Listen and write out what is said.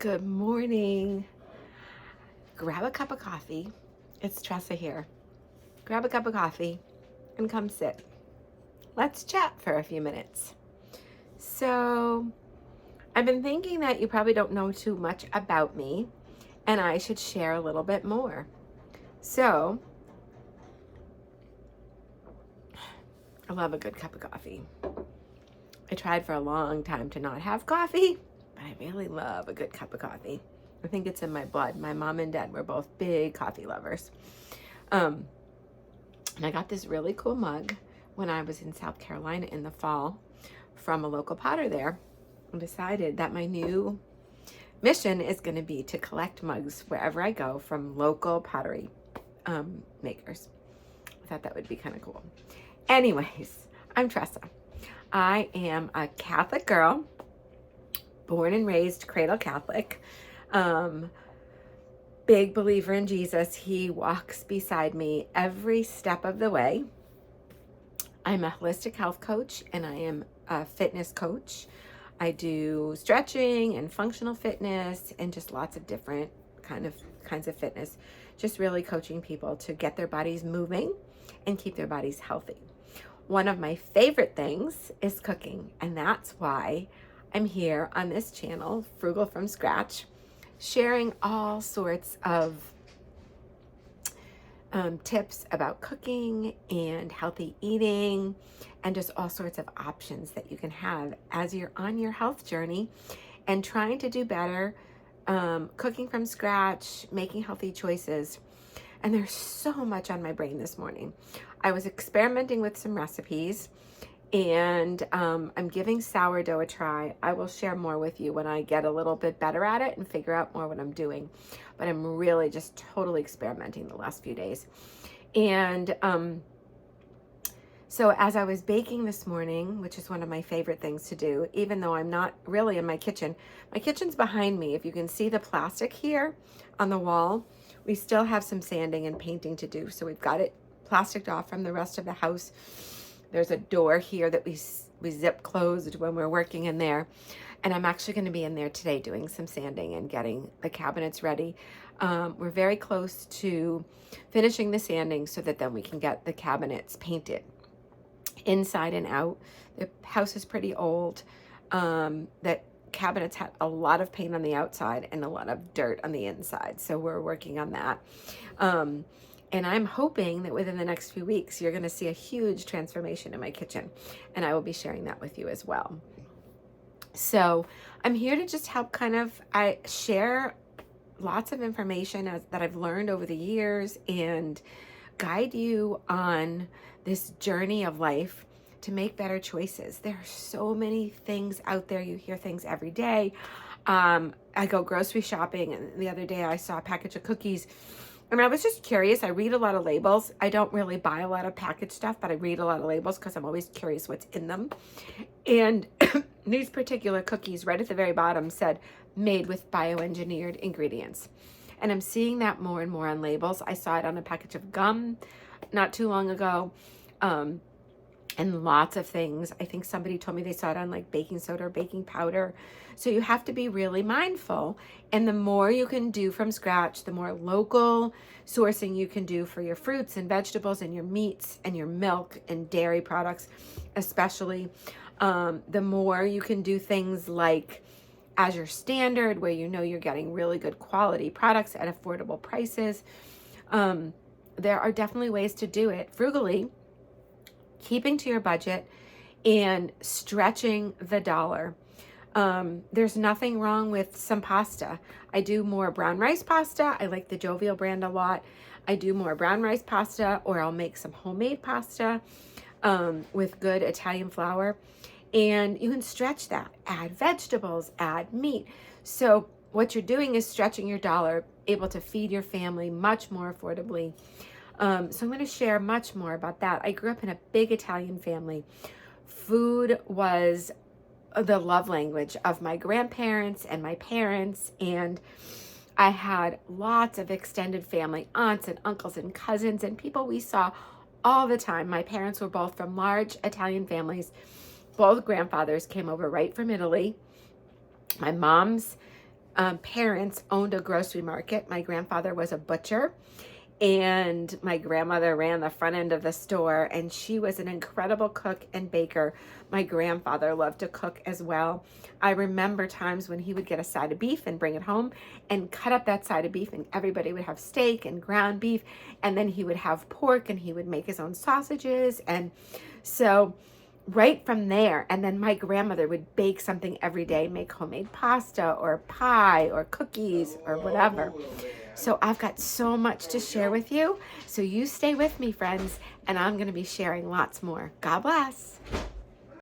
Good morning. Grab a cup of coffee. It's Tresa here. Grab a cup of coffee and come sit. Let's chat for a few minutes. So, I've been thinking that you probably don't know too much about me and I should share a little bit more. So, I love a good cup of coffee. I tried for a long time to not have coffee, but I really love a good cup of coffee. I think it's in my blood. My mom and dad were both big coffee lovers. And I got this really cool mug when I was in South Carolina in the fall from a local potter there, and decided that my new mission is going to be to collect mugs wherever I go from local pottery makers. I thought that would be kind of cool. Anyways, I'm Tresa. I am a Catholic girl, born and raised cradle Catholic. Big believer in Jesus. He walks beside me every step of the way. I'm a holistic health coach and I am a fitness coach. I do stretching and functional fitness and just lots of different kinds of fitness. Just really coaching people to get their bodies moving and keep their bodies healthy. One of my favorite things is cooking, and that's why I'm here on this channel, Frugal from Scratch, sharing all sorts of tips about cooking and healthy eating and just all sorts of options that you can have as you're on your health journey and trying to do better, cooking from scratch, making healthy choices. And there's so much on my brain this morning. I was experimenting with some recipes and I'm giving sourdough a try. I will share more with you when I get a little bit better at it and figure out more what I'm doing. But I'm really just totally experimenting the last few days. And so as I was baking this morning, which is one of my favorite things to do, even though I'm not really in my kitchen's behind me. If you can see the plastic here on the wall, we still have some sanding and painting to do. So we've got it plasticed off from the rest of the house. There's a door here that we zip closed when we're working in there. And I'm actually going to be in there today doing some sanding and getting the cabinets ready. We're very close to finishing the sanding so that then we can get the cabinets painted inside and out. The house is pretty old. That cabinets had a lot of paint on the outside and a lot of dirt on the inside. So we're working on that. And I'm hoping that within the next few weeks, you're going to see a huge transformation in my kitchen. And I will be sharing that with you as well. So I'm here to just help I share lots of information that I've learned over the years and guide you on this journey of life to make better choices. There are so many things out there. You hear things every day. I go grocery shopping, and the other day I saw a package of cookies. I was just curious. I read a lot of labels. I don't really buy a lot of packaged stuff, but I read a lot of labels because I'm always curious what's in them. And these particular cookies right at the very bottom said, made with bioengineered ingredients. And I'm seeing that more and more on labels. I saw it on a package of gum not too long ago. And lots of things. I think somebody told me they saw it on like baking soda or baking powder. So you have to be really mindful. And the more you can do from scratch, the more local sourcing you can do for your fruits and vegetables and your meats and your milk and dairy products, especially, the more you can do things like Azure Standard, where you know you're getting really good quality products at affordable prices. There are definitely ways to do it frugally, keeping to your budget and stretching the dollar. There's nothing wrong with some pasta. I do more brown rice pasta. I like the Jovial brand a lot. I do more brown rice pasta, or I'll make some homemade pasta with good Italian flour. And you can stretch that, add vegetables, add meat. So what you're doing is stretching your dollar, able to feed your family much more affordably. So I'm going to share much more about that. I grew up in a big Italian family. Food was the love language of my grandparents and my parents, and I had lots of extended family, aunts and uncles and cousins and people we saw all the time. My parents were both from large Italian families. Both grandfathers came over right from Italy. My mom's parents owned a grocery market. My grandfather was a butcher, and my grandmother ran the front end of the store, and she was an incredible cook and baker. My grandfather loved to cook as well. I remember times when he would get a side of beef and bring it home and cut up that side of beef, and everybody would have steak and ground beef, and then he would have pork, and he would make his own sausages. And so right from there, and then my grandmother would bake something every day, make homemade pasta or pie or cookies or whatever. So I've got so much to share with you. So you stay with me, friends, and I'm going to be sharing lots more. God bless.